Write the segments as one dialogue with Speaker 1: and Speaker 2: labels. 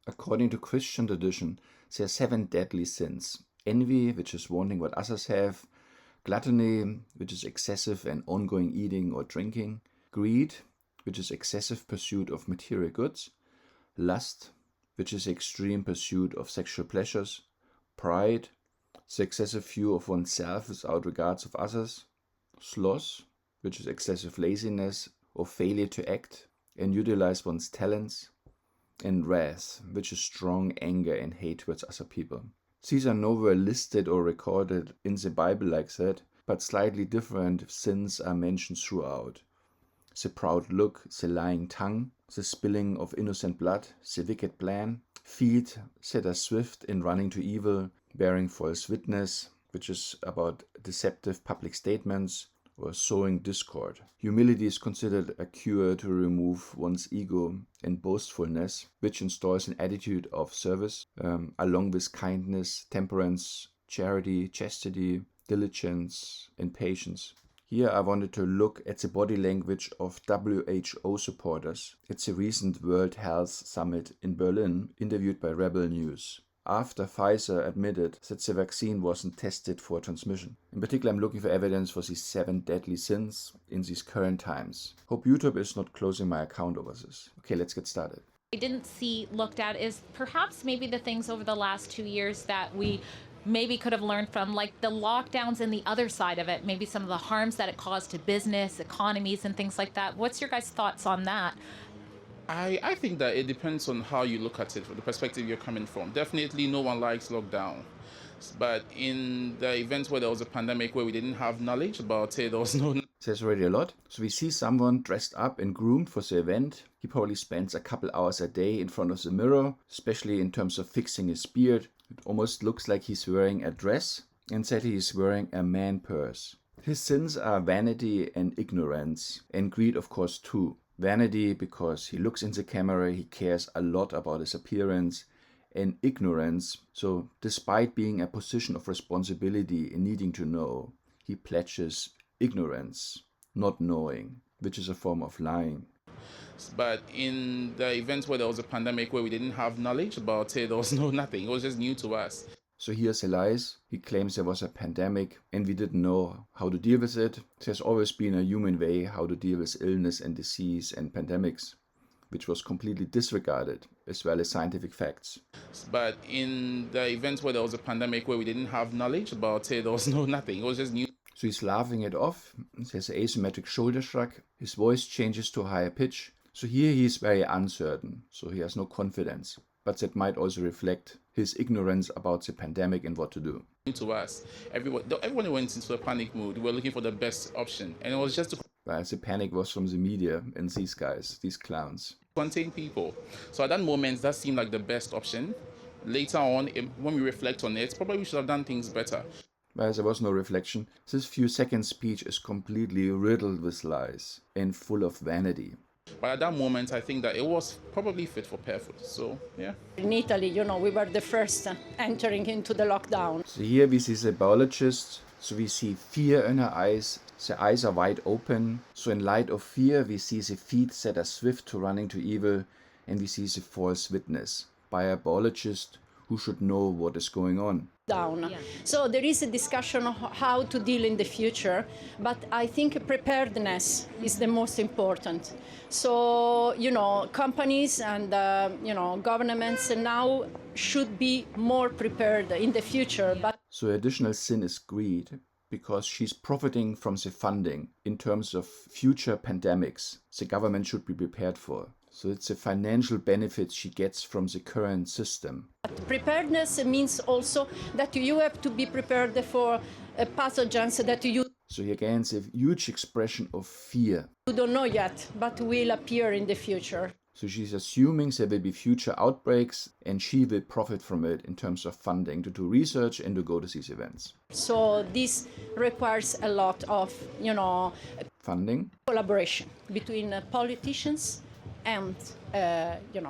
Speaker 1: According to Christian tradition, there are 7 deadly sins. Envy, which is wanting what others have. Gluttony, which is excessive and ongoing eating or drinking. Greed, which is excessive pursuit of material goods. Lust, which is extreme pursuit of sexual pleasures. Pride, the excessive view of oneself without regards of others. Sloth, which is excessive laziness or failure to act and utilize one's talents. And wrath, which is strong anger and hate towards other people. These are nowhere listed or recorded in the Bible like that, but slightly different sins are mentioned throughout. The proud look, the lying tongue, the spilling of innocent blood, the wicked plan, feet that are swift in running to evil, bearing false witness, which is about deceptive public statements, or sowing discord. Humility is considered a cure to remove one's ego and boastfulness, which installs an attitude of service, along with kindness, temperance, charity, chastity, diligence, and patience. Here I wanted to look at the body language of WHO supporters at the recent World Health Summit in Berlin, interviewed by Rebel News, after Pfizer admitted that the vaccine wasn't tested for transmission. In particular, I'm looking for evidence for these 7 deadly sins in these current times. Hope YouTube is not closing my account over this. Okay, let's get started.
Speaker 2: I didn't see looked at is perhaps maybe the things over the last 2 years that we maybe could have learned from, like the lockdowns and the other side of it, maybe some of the harms that it caused to business, economies, and things like that. What's your guys' thoughts on that?
Speaker 3: I think that it depends on how you look at it, from the perspective you're coming from. Definitely no one likes lockdown. But in the events where there was a pandemic where we didn't have knowledge about it, there was no...
Speaker 1: There's already a lot. So we see someone dressed up and groomed for the event. He probably spends a couple hours a day in front of the mirror, especially in terms of fixing his beard. It almost looks like he's wearing a dress, and that he's wearing a man purse. His sins are vanity and ignorance, and greed of course too. Vanity because he looks in the camera, he cares a lot about his appearance, and ignorance, so despite being a position of responsibility and needing to know, he pledges ignorance, not knowing, which is a form of lying.
Speaker 3: But in the events where there was a pandemic where we didn't have knowledge about it, there was nothing. It was just new to us.
Speaker 1: So here's the lies. He claims there was a pandemic and we didn't know how to deal with it. There's always been a human way how to deal with illness and disease and pandemics, which was completely disregarded, as well as scientific facts.
Speaker 3: But in the events where there was a pandemic where we didn't have knowledge about it, there was nothing. It was just new.
Speaker 1: So he's laughing it off. There's an asymmetric shoulder shrug. His voice changes to a higher pitch. So here he is very uncertain. So he has no confidence. But that might also reflect his ignorance about the pandemic and what to do.
Speaker 3: To us, everyone went into a panic mood. We were looking for the best option, and it was just to
Speaker 1: Well, the panic was from the media and these guys, these clowns.
Speaker 3: contain people. So at that moment, that seemed like the best option. Later on, when we reflect on it, probably we should have done things better.
Speaker 1: Well, there was no reflection. This few seconds speech is completely riddled with lies and full of vanity.
Speaker 3: But at that moment, I think that it was probably fit for purpose. So, yeah.
Speaker 4: In Italy, we were the first entering into the lockdown.
Speaker 1: So here we see the biologist. So we see fear in her eyes. The eyes are wide open. So in light of fear, we see the feet that are swift to running to evil. And we see the false witness by a biologist who should know what is going on.
Speaker 4: Down. Yeah. So there is a discussion of how to deal in the future, but I think preparedness is the most important. So, companies and, governments now should be more prepared in the future. But
Speaker 1: So additional sin is greed, because she's profiting from the funding in terms of future pandemics the government should be prepared for. So it's the financial benefits she gets from the current system.
Speaker 4: Preparedness means also that you have to be prepared for pathogens that you
Speaker 1: So here again, it's a huge expression of fear.
Speaker 4: don't know yet, but will appear in the future.
Speaker 1: So she's assuming there will be future outbreaks and she will profit from it in terms of funding to do research and to go to these events.
Speaker 4: So this requires a lot of,
Speaker 1: Funding.
Speaker 4: collaboration between politicians and,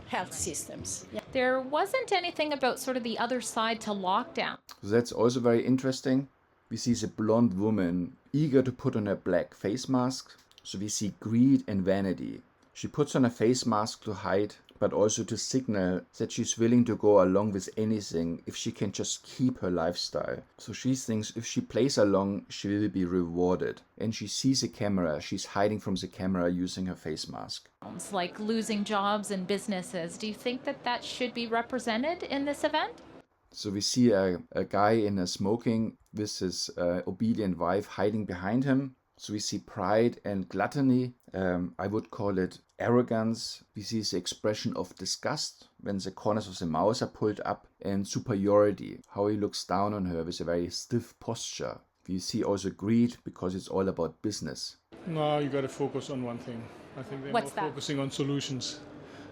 Speaker 4: health systems. Yeah.
Speaker 2: There wasn't anything about sort of the other side to lockdown.
Speaker 1: So that's also very interesting. We see the blonde woman eager to put on a black face mask. So we see greed and vanity. She puts on a face mask to hide but also to signal that she's willing to go along with anything if she can just keep her lifestyle. So she thinks if she plays along, she will be rewarded. And she sees a camera, she's hiding from the camera using her face mask.
Speaker 2: Like losing jobs and businesses. Do you think that that should be represented in this event?
Speaker 1: So we see a guy in a smoking with his obedient wife hiding behind him. So we see pride and gluttony. I would call it arrogance. We see the expression of disgust when the corners of the mouth are pulled up, and superiority, how he looks down on her with a very stiff posture. We see also greed because it's all about business.
Speaker 5: No, you got to focus on one thing. I think they're
Speaker 2: What's
Speaker 5: more
Speaker 2: that?
Speaker 5: focusing on solutions,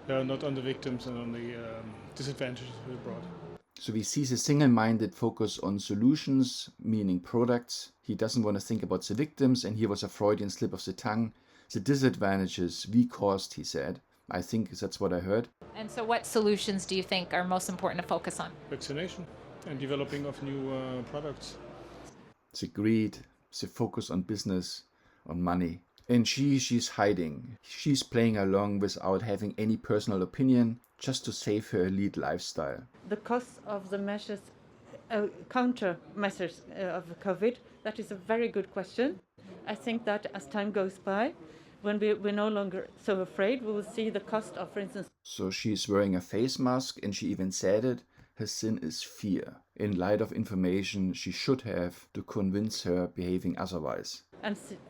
Speaker 5: not on the victims and on the disadvantages we brought.
Speaker 1: So we see the single-minded focus on solutions, meaning products. He doesn't want to think about the victims, and here was a Freudian slip of the tongue. The disadvantages we caused, he said. I think that's what I heard.
Speaker 2: And so what solutions do you think are most important to focus on?
Speaker 5: Vaccination and developing of new products.
Speaker 1: The greed, the focus on business, on money. And she's hiding. She's playing along without having any personal opinion, just to save her elite lifestyle.
Speaker 6: The cost of the measures, counter measures of COVID, that is a very good question. I think that as time goes by, when we're no longer so afraid, we will see the cost of, for instance...
Speaker 1: So she's wearing a face mask, and she even said it. Her sin is fear, in light of information she should have to convince her behaving otherwise.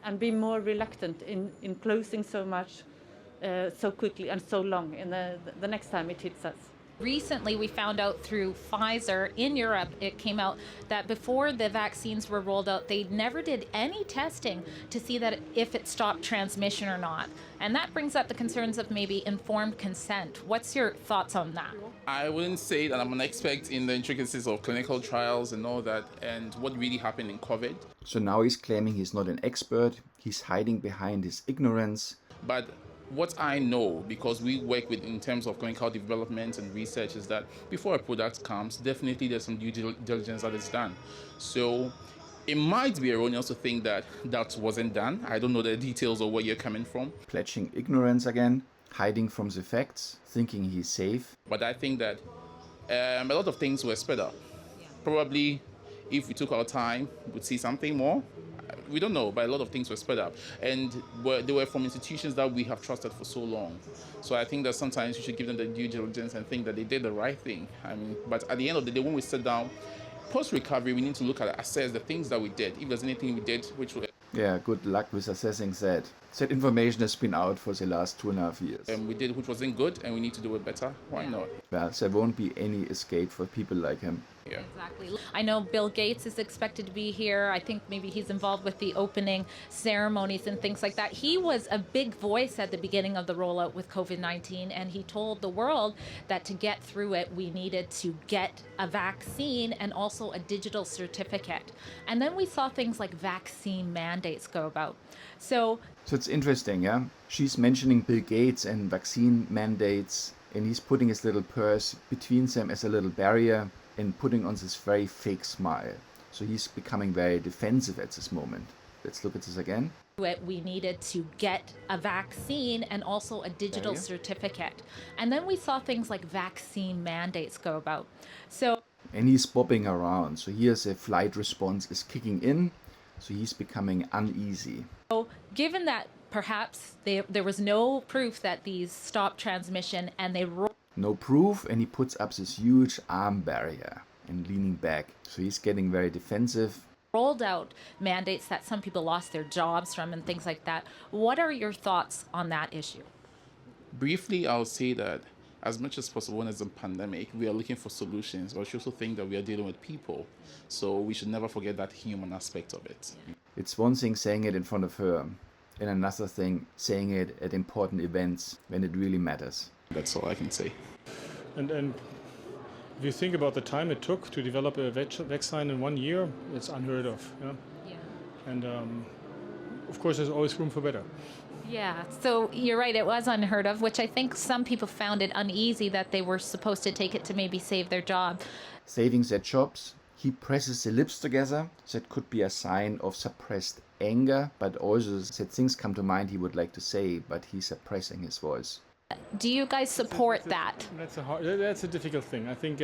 Speaker 6: And be more reluctant in closing so much so quickly and so long in the next time it hits us.
Speaker 2: Recently, we found out through Pfizer in Europe, it came out that before the vaccines were rolled out, they never did any testing to see that if it stopped transmission or not. And that brings up the concerns of maybe informed consent. What's your thoughts on that?
Speaker 3: I wouldn't say that I'm an expert in the intricacies of clinical trials and all that and what really happened in COVID.
Speaker 1: So now he's claiming he's not an expert. He's hiding behind his ignorance.
Speaker 3: But what I know, because we work with in terms of clinical development and research, is that before a product comes, definitely there's some due diligence that is done. So it might be erroneous to think that that wasn't done. I don't know the details of where you're coming from.
Speaker 1: Pledging ignorance again, hiding from the facts, thinking he's safe.
Speaker 3: But I think that a lot of things were sped up. Probably if we took our time, we'd see something more. We don't know, but a lot of things were sped up. And they were from institutions that we have trusted for so long. So I think that sometimes you should give them the due diligence and think that they did the right thing. I mean, but at the end of the day, when we sit down, post-recovery, we need to look at assess the things that we did. If there's anything we did which were...
Speaker 1: Yeah, good luck with assessing that. That information has been out for the last 2.5 years.
Speaker 3: we did which wasn't good, and we need to do it better. Why not?
Speaker 1: Well, there won't be any escape for people like him.
Speaker 3: Yeah.
Speaker 2: Exactly. I know Bill Gates is expected to be here. I think maybe he's involved with the opening ceremonies and things like that. He was a big voice at the beginning of the rollout with COVID-19, and he told the world that to get through it, we needed to get a vaccine and also a digital certificate. And then we saw things like vaccine mandates go about. So
Speaker 1: it's interesting, yeah? She's mentioning Bill Gates and vaccine mandates, and he's putting his little purse between them as a little barrier and putting on this very fake smile. So he's becoming very defensive at this moment. Let's look at this again.
Speaker 2: We needed to get a vaccine and also a digital certificate. And then we saw things like vaccine mandates go about.
Speaker 1: And he's bobbing around. So here's a flight response is kicking in. So he's becoming uneasy.
Speaker 2: So given that perhaps there was no proof that these stopped transmission and they
Speaker 1: no proof, and he puts up this huge arm barrier and leaning back. So he's getting very defensive.
Speaker 2: Rolled out mandates that some people lost their jobs from and things like that. What are your thoughts on that issue?
Speaker 3: Briefly, I'll say that as much as possible when it's a pandemic, we are looking for solutions, but we should also think that we are dealing with people. So we should never forget that human aspect of it.
Speaker 1: It's one thing saying it in front of her, and another thing saying it at important events when it really matters.
Speaker 3: That's all I can say.
Speaker 5: And if you think about the time it took to develop a vaccine in 1 year, it's unheard of. Yeah? And of course, there's always room for better.
Speaker 2: Yeah, so you're right, it was unheard of, which I think some people found it uneasy that they were supposed to take it to maybe save their job.
Speaker 1: Saving their jobs, he presses the lips together. That could be a sign of suppressed anger, but also that things come to mind he would like to say, but he's suppressing his voice.
Speaker 2: Do you guys support that?
Speaker 5: That's a difficult thing. I think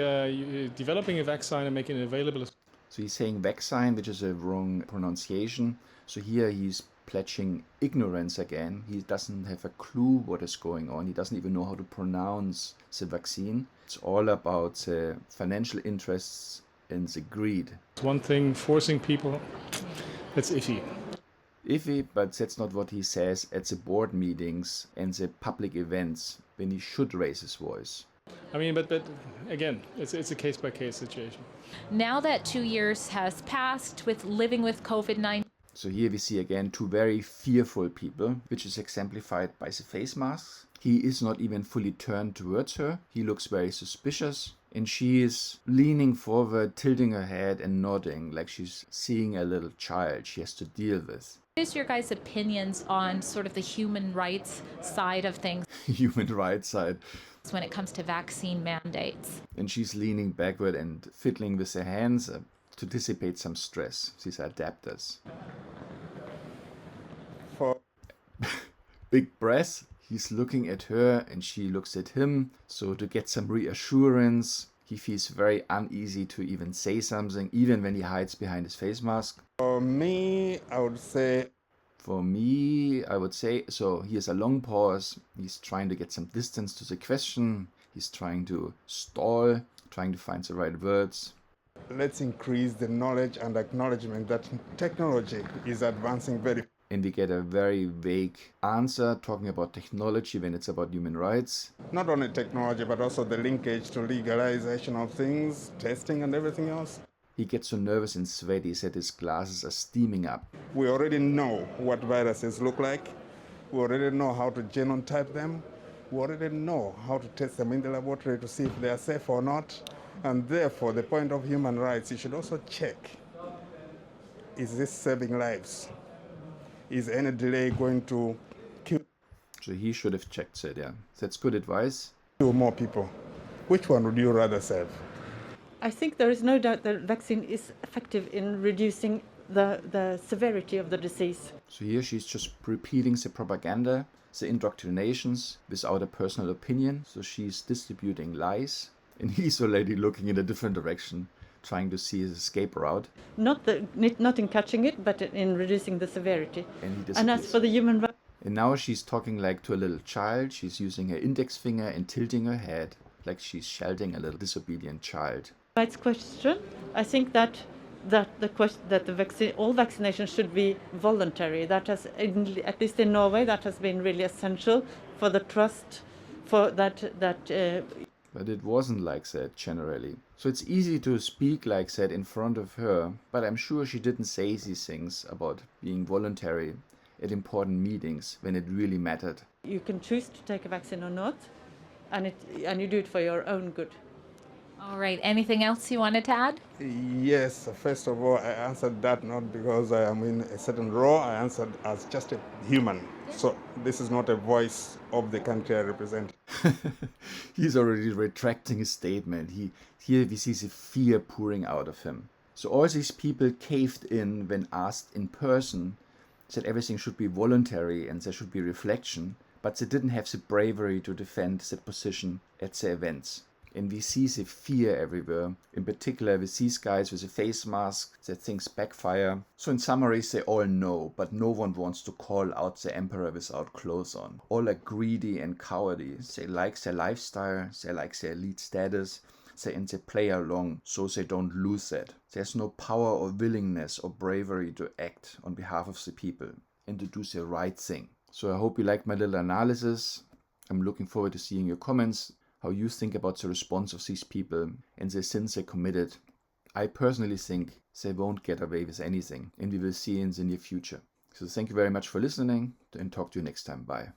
Speaker 5: developing a vaccine and making it available is.
Speaker 1: So he's saying vaccine, which is a wrong pronunciation. So here he's pledging ignorance again. He doesn't have a clue what is going on. He doesn't even know how to pronounce the vaccine. It's all about the financial interests and the greed.
Speaker 5: One thing, forcing people, that's iffy.
Speaker 1: Iffy, but that's not what he says at the board meetings and the public events when he should raise his voice.
Speaker 5: I mean, but again, it's a case-by-case situation.
Speaker 2: Now that 2 years has passed with living with COVID-19,
Speaker 1: so here we see again two very fearful people, which is exemplified by the face masks. He is not even fully turned towards her. He looks very suspicious. And she is leaning forward, tilting her head and nodding like she's seeing a little child she has to deal with.
Speaker 2: what is your guys' opinions on sort of the human rights side of things
Speaker 1: Human rights side.
Speaker 2: when it comes to vaccine mandates?
Speaker 1: And she's leaning backward and fiddling with her hands to dissipate some stress. These are adapters.
Speaker 7: For
Speaker 1: Big breath. He's looking at her and she looks at him. So to get some reassurance, he feels very uneasy to even say something, even when he hides behind his face mask.
Speaker 7: me, I would say
Speaker 1: For me, I would say, so he has a long pause. He's trying to get some distance to the question. He's trying to stall, trying to find the right words.
Speaker 7: let's increase the knowledge and acknowledgement that technology is advancing very.
Speaker 1: And we get a very vague answer talking about technology when it's about human rights.
Speaker 7: Not only technology, but also the linkage to legalization of things, testing and everything else.
Speaker 1: He gets so nervous and sweaty that his glasses are steaming up.
Speaker 7: We already know what viruses look like. We already know how to genotype them. We already know how to test them in the laboratory to see if they are safe or not. And therefore, the point of human rights, you should also check, is this saving lives? Is any delay going to kill
Speaker 1: So he should have checked that, yeah. That's good advice.
Speaker 7: more people? Which one would you rather save?
Speaker 6: I think there is no doubt that vaccine is effective in reducing the severity of the disease.
Speaker 1: So here she's just repeating the propaganda, the indoctrinations without a personal opinion. So she's distributing lies. And he's already looking in a different direction, trying to see his escape route.
Speaker 6: Not in catching it, but in reducing the severity.
Speaker 1: And he
Speaker 6: And as
Speaker 1: disappears.
Speaker 6: for the human rights,
Speaker 1: And now she's talking like to a little child. She's using her index finger and tilting her head like she's shouting a little disobedient child.
Speaker 6: question, I think that the vaccine, all vaccinations should be voluntary. That has, at least in Norway, that has been really essential for the trust for that.
Speaker 1: But it wasn't like that generally. So it's easy to speak like that in front of her, but I'm sure she didn't say these things about being voluntary at important meetings when it really mattered.
Speaker 6: You can choose to take a vaccine or not, and you do it for your own good.
Speaker 2: All right. Anything else you wanted to add?
Speaker 7: Yes, first of all, I answered that not because I am in a certain role. I answered as just a human. So this is not a voice of the country I represent.
Speaker 1: He's already retracting his statement. Here we see the fear pouring out of him. So all these people caved in when asked in person, said everything should be voluntary and there should be reflection, but they didn't have the bravery to defend that position at the events. And we see the fear everywhere, in particular with these guys with the face mask, that things backfire. So in summary, they all know, but no one wants to call out the emperor without clothes on. All are greedy and cowardly. They like their lifestyle, they like their elite status, and they play along so they don't lose that. There's no power or willingness or bravery to act on behalf of the people and to do the right thing. So I hope you liked my little analysis. I'm looking forward to seeing your comments, how you think about the response of these people and the sins they committed. I personally think they won't get away with anything, and we will see in the near future. So thank you very much for listening, and talk to you next time. Bye.